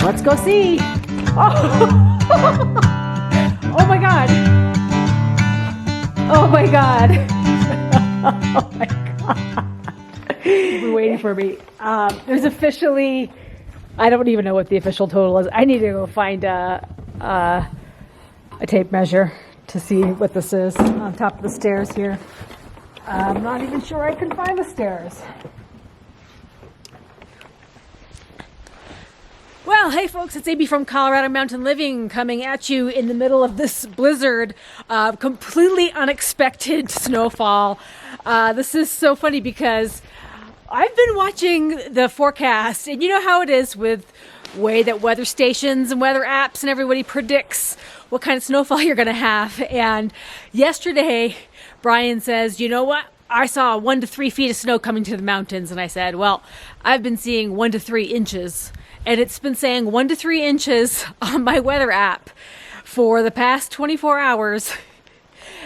Let's go see. Oh, oh my God. Oh my God. Oh my God. You've been waiting for me. There's officially, I don't even know what the official total is. I need to go find a tape measure to see what this is on top of the stairs here. I'm not even sure I can find the stairs. Well, hey folks, it's AB from Colorado Mountain Living coming at you in the middle of this blizzard, completely unexpected snowfall. This is so funny because I've been watching the forecast, and you know how it is with way that weather stations and weather apps and everybody predicts what kind of snowfall you're going to have. And yesterday, Brian says, you know what? I saw 1 to 3 feet of snow coming to the mountains. And I said, well, I've been seeing 1 to 3 inches. And it's been saying 1 to 3 inches on my weather app for the past 24 hours.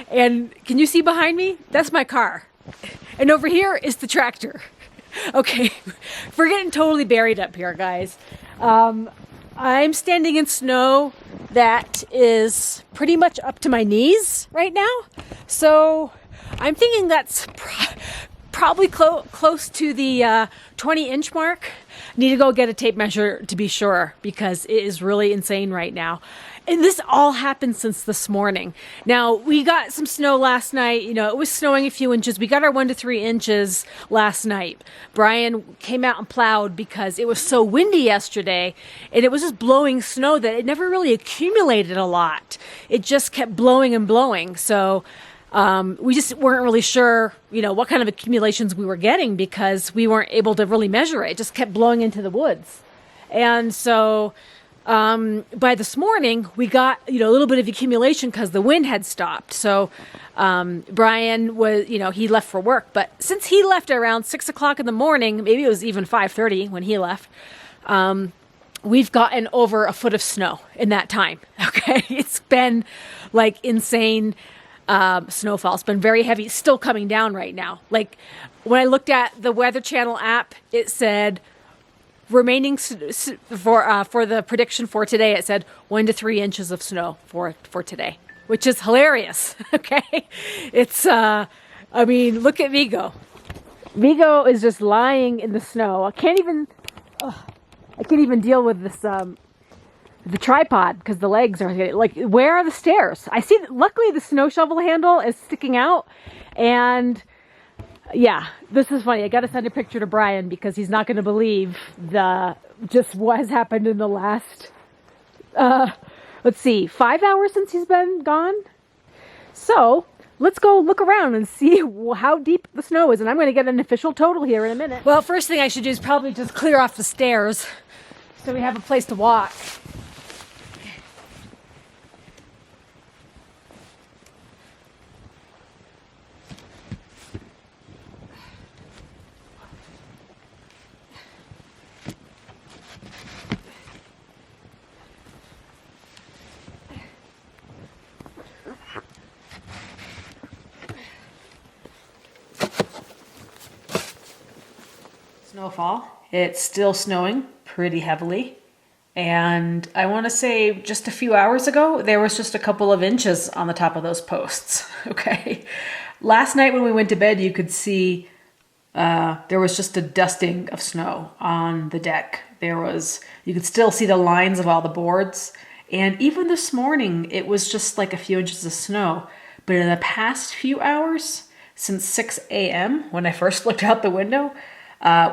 And can you see behind me? That's my car. And over here is the tractor. Okay, we're getting totally buried up here, guys. I'm standing in snow that is pretty much up to my knees right now. So I'm thinking that's probably close to the 20-inch mark. Need to go get a tape measure to be sure because it is really insane right now. And this all happened since this morning. Now, we got some snow last night. You know, it was snowing a few inches. We got our 1 to 3 inches last night. Brian came out and plowed because it was so windy yesterday, and it was just blowing snow that it never really accumulated a lot. It just kept blowing and blowing. So we just weren't really sure, you know, what kind of accumulations we were getting because we weren't able to really measure it. It just kept blowing into the woods. And so by this morning, we got, you know, a little bit of accumulation because the wind had stopped. So Brian was, you know, he left for work. But since he left around 6 o'clock in the morning, maybe it was even 5:30 when he left, we've gotten over a foot of snow in that time. Okay, it's been like insane. Snowfall. It's been very heavy. It's still coming down right now. Like when I looked at the Weather Channel app, it said remaining for the prediction for today. It said 1 to 3 inches of snow for today, which is hilarious. Okay, it's I mean, look at Vigo. Vigo is just lying in the snow. I can't even deal with this. The tripod because the legs are like, where are the stairs? I see luckily the snow shovel handle is sticking out, and yeah, this is funny. I got to send a picture to Brian because he's not going to believe just what has happened in the last let's see, 5 hours since he's been gone. So let's go look around and see how deep the snow is, and I'm going to get an official total here in a minute. Well, first thing I should do is probably just clear off the stairs so we have a place to walk. Snowfall. It's still snowing pretty heavily. And I want to say just a few hours ago, there was just a couple of inches on the top of those posts. Okay. Last night when we went to bed, you could see there was just a dusting of snow on the deck. You could still see the lines of all the boards. And even this morning, it was just like a few inches of snow. But in the past few hours, since 6 a.m., when I first looked out the window,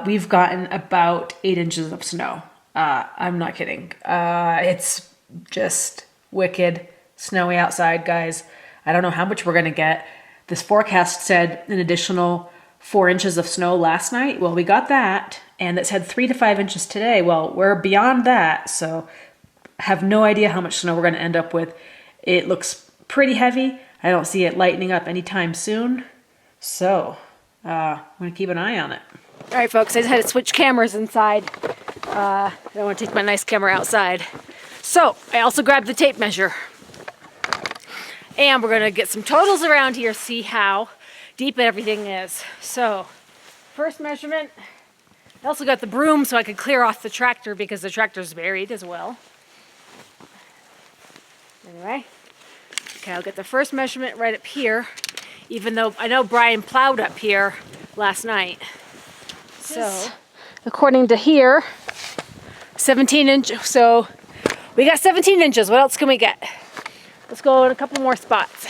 we've gotten about 8 inches of snow. I'm not kidding. It's just wicked snowy outside, guys. I don't know how much we're going to get. This forecast said an additional 4 inches of snow last night. Well, we got that, and it said 3 to 5 inches today. Well, we're beyond that, so have no idea how much snow we're going to end up with. It looks pretty heavy. I don't see it lightening up anytime soon. So, I'm going to keep an eye on it. All right, folks, I just had to switch cameras inside. I don't want to take my nice camera outside. So, I also grabbed the tape measure. And we're going to get some totals around here, see how deep everything is. So, first measurement, I also got the broom so I could clear off the tractor because the tractor's buried as well. Anyway, okay, I'll get the first measurement right up here, even though I know Brian plowed up here last night. So, according to here, 17 inches. So, we got 17 inches. What else can we get? Let's go in a couple more spots.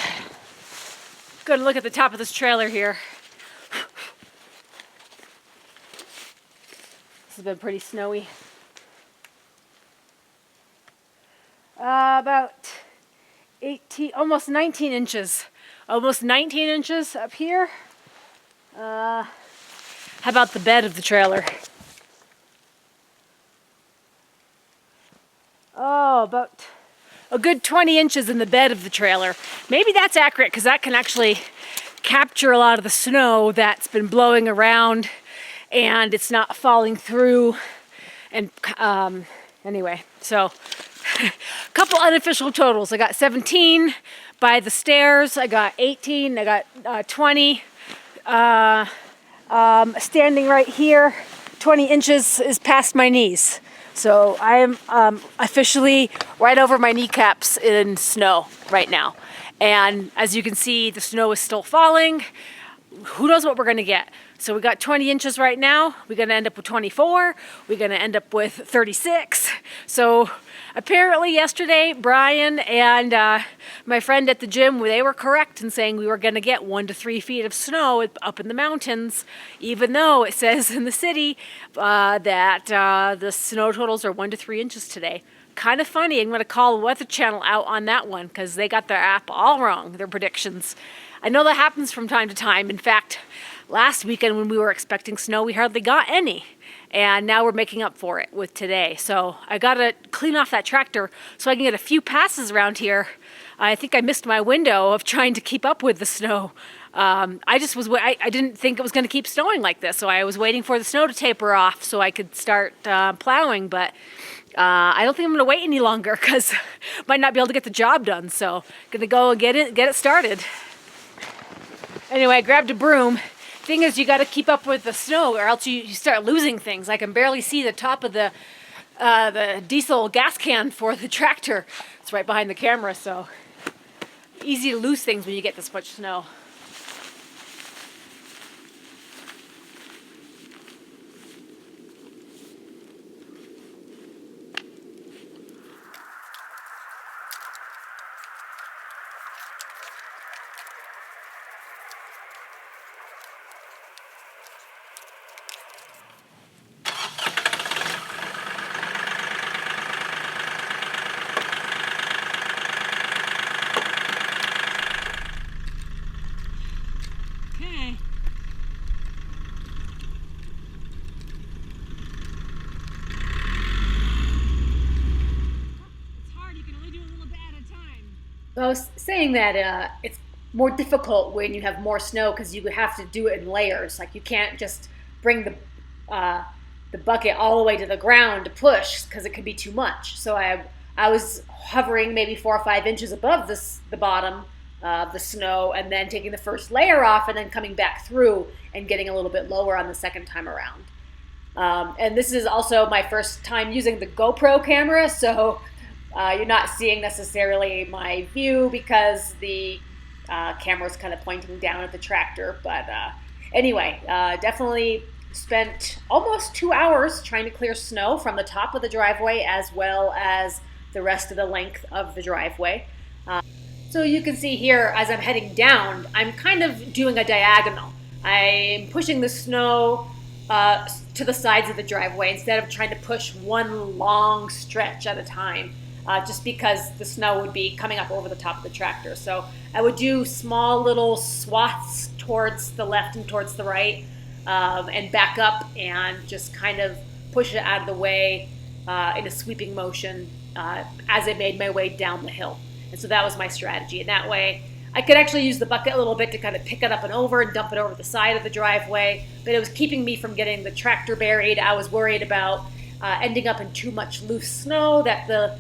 Go and look at the top of this trailer here. This has been pretty snowy. About 18, almost 19 inches. Almost 19 inches up here. How about the bed of the trailer? Oh, about a good 20 inches in the bed of the trailer. Maybe that's accurate because that can actually capture a lot of the snow that's been blowing around and it's not falling through. And anyway, so a couple unofficial totals. I got 17 by the stairs. I got 18. I got 20. Standing right here, 20 inches is past my knees. So I am officially right over my kneecaps in snow right now. And as you can see, the snow is still falling. Who knows what we're gonna get? So we got 20 inches right now. We're gonna end up with 24. We're gonna end up with 36. So apparently yesterday, Brian and my friend at the gym, they were correct in saying we were gonna get 1 to 3 feet of snow up in the mountains, even though it says in the city that the snow totals are 1 to 3 inches today. Kind of funny. I'm gonna call the Weather Channel out on that one because they got their app all wrong, their predictions. I know that happens from time to time. In fact, last weekend when we were expecting snow, we hardly got any. And now we're making up for it with today. So I gotta clean off that tractor so I can get a few passes around here. I think I missed my window of trying to keep up with the snow. I didn't think it was gonna keep snowing like this. So I was waiting for the snow to taper off so I could start plowing. But I don't think I'm gonna wait any longer because might not be able to get the job done. So gonna go and get it started. Anyway, I grabbed a broom. Thing is, you got to keep up with the snow or else you start losing things. I can barely see the top of the diesel gas can for the tractor. It's right behind the camera, so easy to lose things when you get this much snow. I was saying that it's more difficult when you have more snow because you have to do it in layers. Like you can't just bring the bucket all the way to the ground to push because it could be too much. So I was hovering maybe 4 or 5 inches above the bottom of the snow and then taking the first layer off and then coming back through and getting a little bit lower on the second time around. And this is also my first time using the GoPro camera, so you're not seeing necessarily my view because the camera's kind of pointing down at the tractor. But anyway, definitely spent almost 2 hours trying to clear snow from the top of the driveway as well as the rest of the length of the driveway. So you can see here as I'm heading down, I'm kind of doing a diagonal. I'm pushing the snow to the sides of the driveway instead of trying to push one long stretch at a time. Just because the snow would be coming up over the top of the tractor. So I would do small little swaths towards the left and towards the right and back up and just kind of push it out of the way in a sweeping motion as I made my way down the hill. And so that was my strategy. And that way I could actually use the bucket a little bit to kind of pick it up and over and dump it over the side of the driveway, but it was keeping me from getting the tractor buried. I was worried about ending up in too much loose snow that the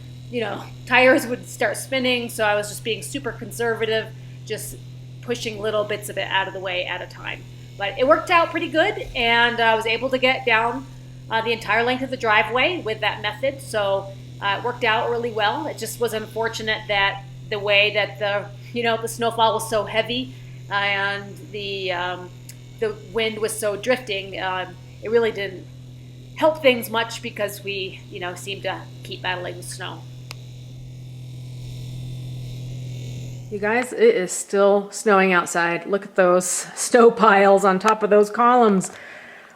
tires would start spinning, so I was just being super conservative, just pushing little bits of it out of the way at a time. But it worked out pretty good, and I was able to get down the entire length of the driveway with that method. So it worked out really well. It just was unfortunate that the way that the snowfall was so heavy and the wind was so drifting, it really didn't help things much because we, seemed to keep battling the snow. You guys, it is still snowing outside. Look at those snow piles on top of those columns.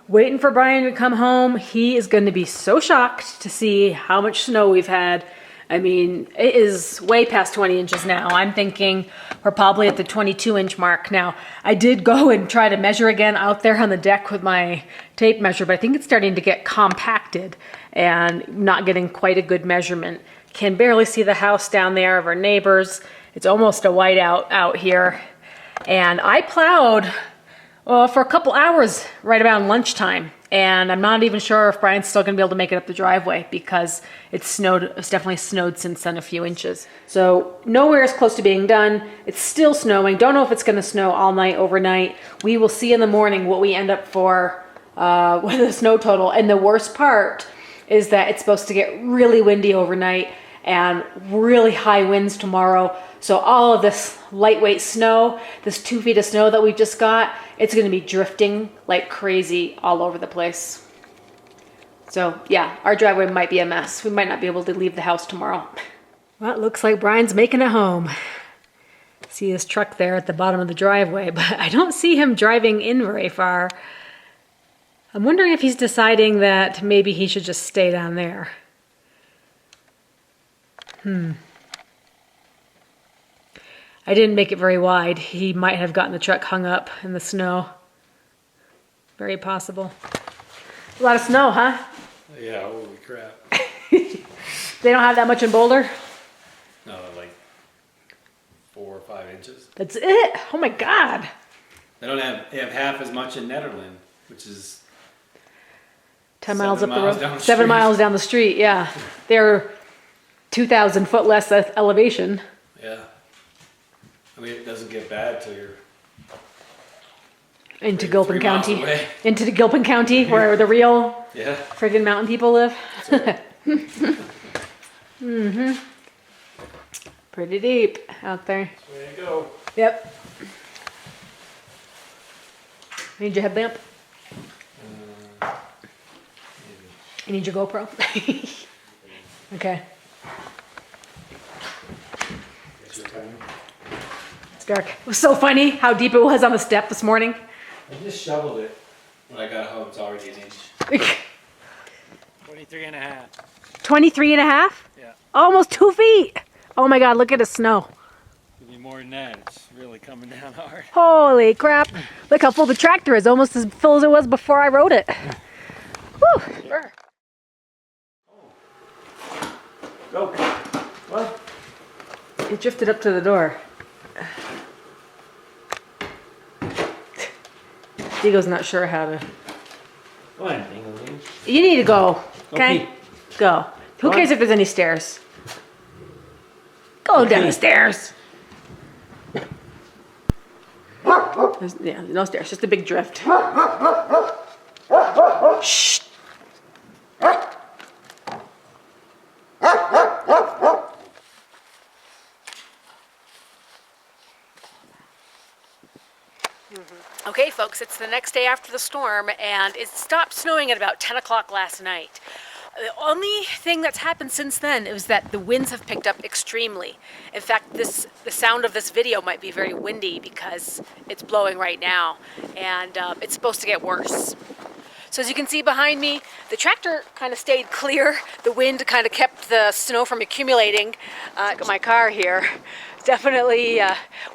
Waiting for Brian to come home. He is going to be so shocked to see how much snow we've had. I mean, it is way past 20 inches now. I'm thinking we're probably at the 22-inch mark now. I did go and try to measure again out there on the deck with my tape measure, but I think it's starting to get compacted and not getting quite a good measurement. Can barely see the house down there of our neighbors. It's almost a whiteout out here. And I plowed for a couple hours right around lunchtime. And I'm not even sure if Brian's still gonna be able to make it up the driveway because it's definitely snowed since then a few inches. So nowhere is close to being done. It's still snowing. Don't know if it's gonna snow all night, overnight. We will see in the morning what we end up for with the snow total. And the worst part is that it's supposed to get really windy overnight and really high winds tomorrow. So all of this lightweight snow, this 2 feet of snow that we just got, it's gonna be drifting like crazy all over the place. So yeah, our driveway might be a mess. We might not be able to leave the house tomorrow. Well, it looks like Brian's making it home. See his truck there at the bottom of the driveway, but I don't see him driving in very far. I'm wondering if he's deciding that maybe he should just stay down there. I didn't make it very wide. He might have gotten the truck hung up in the snow. Very possible. A lot of snow, huh? Yeah, holy crap. They don't have that much in Boulder? No, like 4 or 5 inches. That's it? Oh my God. They have half as much in Netherland, which is 10 miles up the miles road. down the 7 street. miles down the street, yeah. They're 2,000 foot less elevation. Yeah. I mean, it doesn't get bad till you're Into 3 Gilpin miles County. away. Into the Gilpin County where the real Yeah. friggin' mountain people live. That's right. Pretty deep out there. There you go. Yep. Need your headlamp? Maybe. You need your GoPro? Okay. It's your time. It's dark. It was so funny how deep it was on the step this morning. I just shoveled it. When I got home, it's already an inch. 23 and a half. 23 and a half? Yeah. Almost 2 feet. Oh my God, look at the snow. It'll be more than that. It's really coming down hard. Holy crap. Look how full the tractor is. Almost as full as it was before I rode it. Woo. Sure. Go. What? It drifted up to the door. Digo's not sure how to. What? You need to go. Okay? Okay. Go. Who What? cares if there's any stairs? Go down the stairs. There's no stairs, just a big drift. Shh. Okay, folks, it's the next day after the storm, and it stopped snowing at about 10 o'clock last night. The only thing that's happened since then is that the winds have picked up extremely. In fact, the sound of this video might be very windy because it's blowing right now, and it's supposed to get worse. So as you can see behind me, the tractor kind of stayed clear. The wind kind of kept the snow from accumulating. Got my car here. Definitely,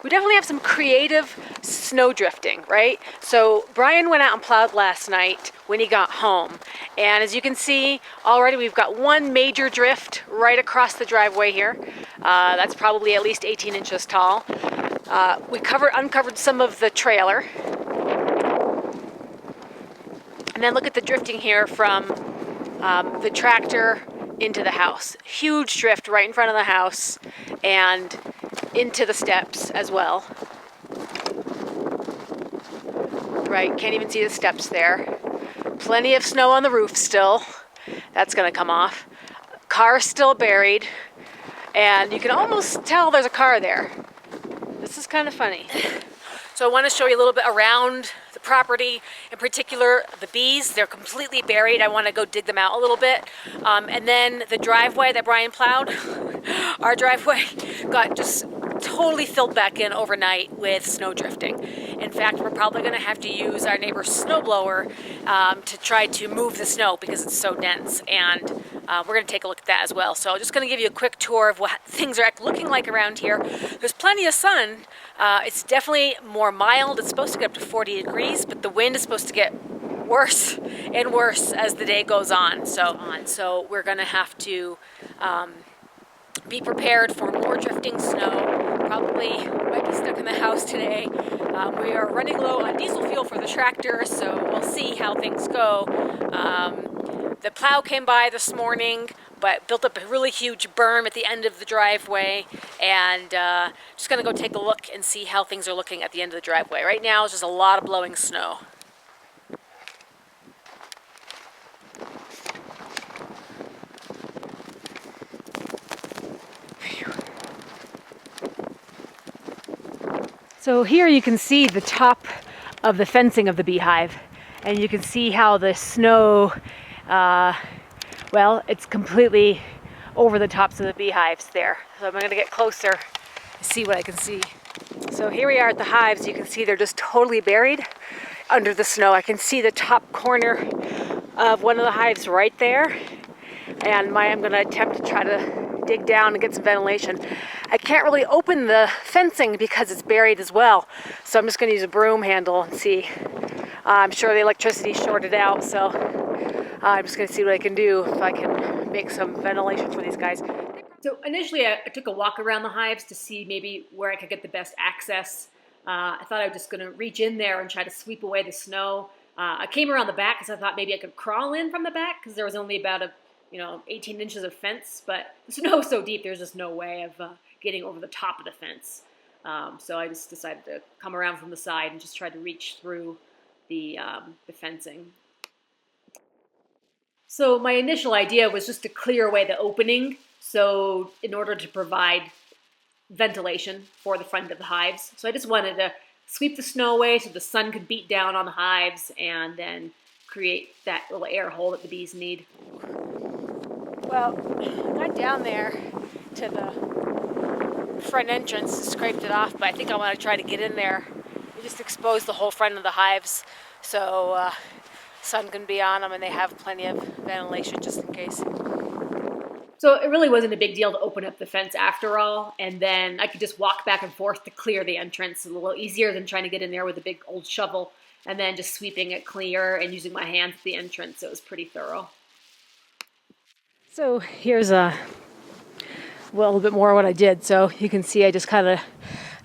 we definitely have some creative snow drifting, right? So Brian went out and plowed last night when he got home. And as you can see, already we've got one major drift right across the driveway here. That's probably at least 18 inches tall. We uncovered some of the trailer. And then look at the drifting here from the tractor into the house. Huge drift right in front of the house and into the steps as well. Right, can't even see the steps there. Plenty of snow on the roof still. That's gonna come off. Car's still buried, and you can almost tell there's a car there. This is kind of funny. So I want to show you a little bit around the property, in particular the bees. They're completely buried. I want to go dig them out a little bit. And then the driveway that Brian plowed, our driveway, got just totally filled back in overnight with snow drifting. In fact, we're probably going to have to use our neighbor's snowblower to try to move the snow because it's so dense. And we're going to take a look at that as well. So I'm just going to give you a quick tour of what things are looking like around here. There's plenty of sun. It's definitely more mild. It's supposed to get up to 40 degrees, but the wind is supposed to get worse and worse as the day goes on. So we're going to have to be prepared for more drifting snow. Probably might be stuck in the house today. We are running low on diesel fuel for the tractor, so we'll see how things go. The plow came by this morning, but built up a really huge berm at the end of the driveway, and just gonna go take a look and see how things are looking at the end of the driveway. Right now, it's just a lot of blowing snow. So here you can see the top of the fencing of the beehive, and you can see how the snow, well, it's completely over the tops of the beehives there. So I'm going to get closer and see what I can see. So here we are at the hives. You can see they're just totally buried under the snow. I can see the top corner of one of the hives right there, and I'm going to attempt to try to dig down and get some ventilation. I can't really open the fencing because it's buried as well, so I'm just going to use a broom handle and see. I'm sure the electricity shorted out, so I'm just going to see what I can do, if I can make some ventilation for these guys. So initially I took a walk around the hives to see maybe where I could get the best access. I thought I was just going to reach in there and try to sweep away the snow. I came around the back because I thought maybe I could crawl in from the back because there was only about 18 inches of fence, but the snow was so deep there's just no way of getting over the top of the fence. So I just decided to come around from the side and just try to reach through the fencing. So my initial idea was just to clear away the opening, so in order to provide ventilation for the front of the hives. So I just wanted to sweep the snow away so the sun could beat down on the hives and then create that little air hole that the bees need. Well, I got down there to the front entrance and scraped it off, but I think I want to try to get in there and just expose the whole front of the hives so sun can be on them and they have plenty of ventilation just in case. So it really wasn't a big deal to open up the fence after all, and then I could just walk back and forth to clear the entrance. A little easier than trying to get in there with a big old shovel and then just sweeping it clear and using my hands at the entrance. It was pretty thorough. So here's a little bit more of what I did. So you can see I just kind of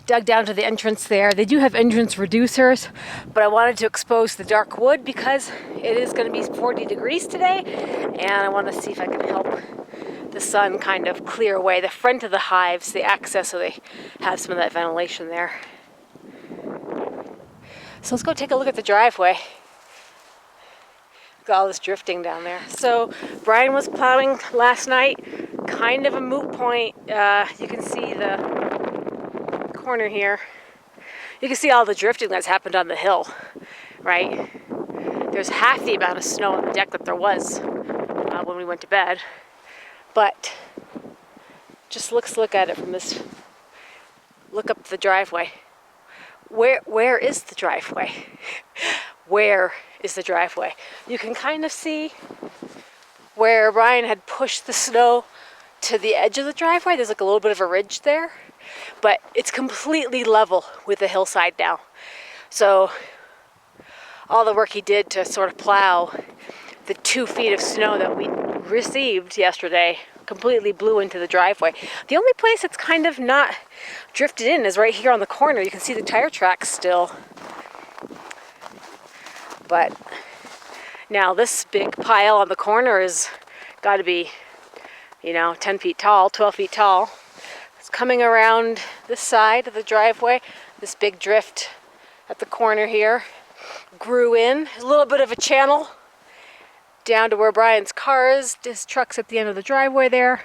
dug down to the entrance there. They do have entrance reducers, but I wanted to expose the dark wood because it is going to be 40 degrees today, and I want to see if I can help the sun kind of clear away the front of the hives, the access, so they have some of that ventilation there. So let's go take a look at the driveway. Got all this drifting down there. So Brian was plowing last night, kind of a moot point. You can see the corner here. You can see all the drifting that's happened on the hill, right? There's half the amount of snow on the deck that there was when we went to bed. But just look at it from this, look up the driveway. Where is the driveway? Where is the driveway? You can kind of see where Brian had pushed the snow to the edge of the driveway. There's like a little bit of a ridge there, but it's completely level with the hillside now. So all the work he did to sort of plow the 2 feet of snow that we received yesterday completely blew into the driveway. The only place that's kind of not drifted in is right here on the corner. You can see the tire tracks still. But now this big pile on the corner is got to be, 10 feet tall, 12 feet tall. It's coming around this side of the driveway. This big drift at the corner here grew in. A little bit of a channel down to where Brian's car is. His truck's at the end of the driveway there.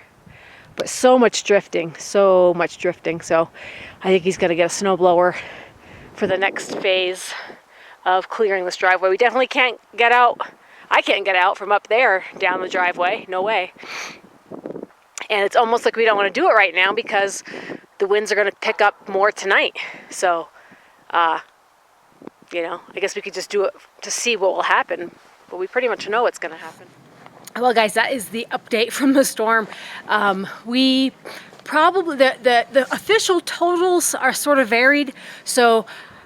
But so much drifting. So I think he's going to get a snowblower for the next phase of clearing this driveway. We definitely can't get out. I can't get out from up there down the driveway. No way. And it's almost like we don't want to do it right now because the winds are going to pick up more tonight. So, you know, I guess we could just do it to see what will happen. But we pretty much know what's going to happen. Well, guys, that is the update from the storm. We probably, the official totals are sort of varied. So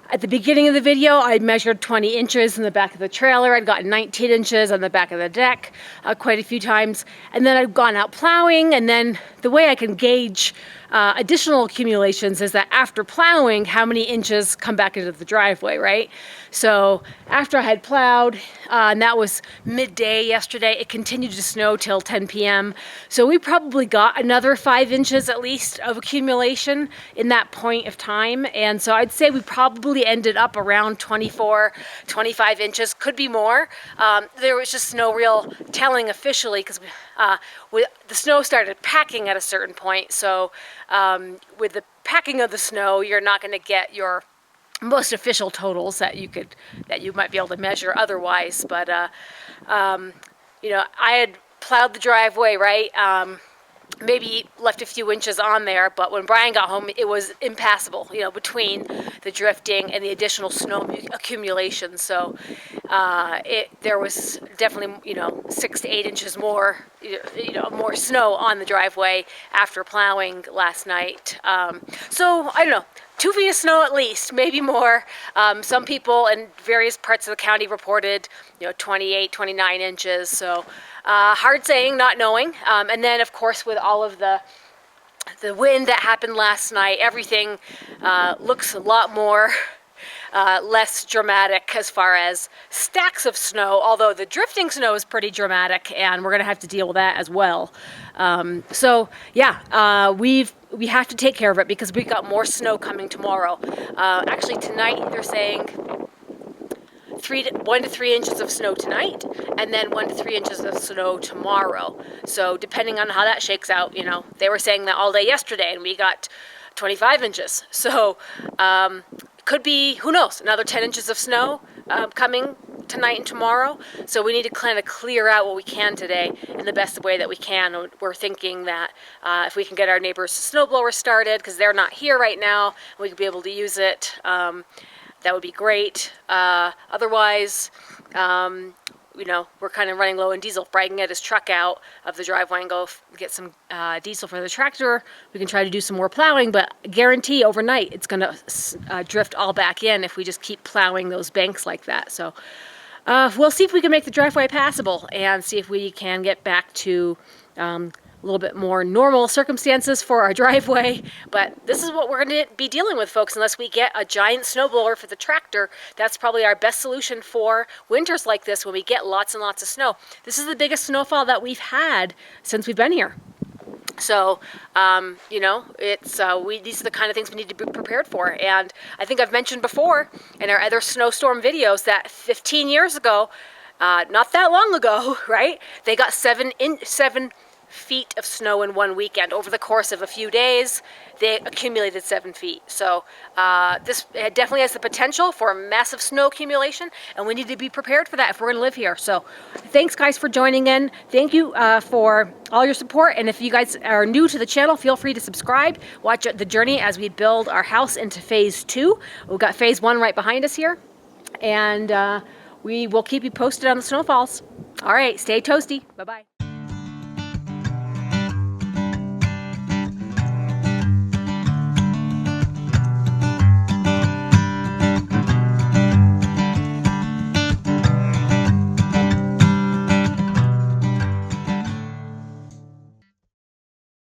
at the beginning of the video, I measured 20 inches in the back of the trailer. I'd gotten 19 inches on the back of the deck quite a few times. And then I've gone out plowing. And then the way I can gauge additional accumulations is that after plowing, how many inches come back into the driveway, right? So after I had plowed, and that was midday yesterday, it continued to snow till 10 p.m. So we probably got another 5 inches at least of accumulation in that point of time. And so I'd say we probably ended up around 24, 25 inches, could be more. There was just no real telling officially because the snow started packing at a certain point. So with the packing of the snow, you're not going to get your most official totals that you might be able to measure otherwise. But you know, I had plowed the driveway, right? Maybe left a few inches on there, but when Brian got home, it was impassable, you know, between the drifting and the additional snow accumulation. So there was definitely, you know, 6 to 8 inches more, you know, more snow on the driveway after plowing last night. So I don't know. 2 feet of snow at least, maybe more. Some people in various parts of the county reported, you know, 28, 29 inches. So hard saying, not knowing. And then, of course, with all of the wind that happened last night, everything looks a lot more less dramatic as far as stacks of snow, although the drifting snow is pretty dramatic, and we're going to have to deal with that as well. So, yeah, we have to take care of it because we got more snow coming tomorrow. Actually, tonight they're saying 1 to 3 inches of snow tonight, and then 1 to 3 inches of snow tomorrow. So depending on how that shakes out, you know, they were saying that all day yesterday, and we got 25 inches. So could be, who knows, another 10 inches of snow coming tonight and tomorrow. So we need to kind of clear out what we can today in the best way that we can. We're thinking that if we can get our neighbor's snowblower started, because they're not here right now, we could be able to use it. That would be great. Otherwise, you know, we're kind of running low on diesel. If Brian can get his truck out of the driveway and go get some diesel for the tractor, we can try to do some more plowing, but guarantee overnight it's going to drift all back in if we just keep plowing those banks like that. So we'll see if we can make the driveway passable and see if we can get back to a little bit more normal circumstances for our driveway. But this is what we're going to be dealing with, folks, unless we get a giant snowblower for the tractor. That's probably our best solution for winters like this when we get lots and lots of snow. This is the biggest snowfall that we've had since we've been here. So, you know, it's these are the kind of things we need to be prepared for. And I think I've mentioned before in our other snowstorm videos that 15 years ago, not that long ago, right, they got 7 feet of snow in one weekend. Over the course of a few days, they accumulated 7 feet. So this definitely has the potential for massive snow accumulation, and we need to be prepared for that if we're going to live here. So thanks, guys, for joining in. Thank you for all your support, and if you guys are new to the channel, feel free to subscribe. Watch the journey as we build our house into phase 2. We've got phase 1 right behind us here, and we will keep you posted on the snowfalls. All right, stay toasty. Bye-bye.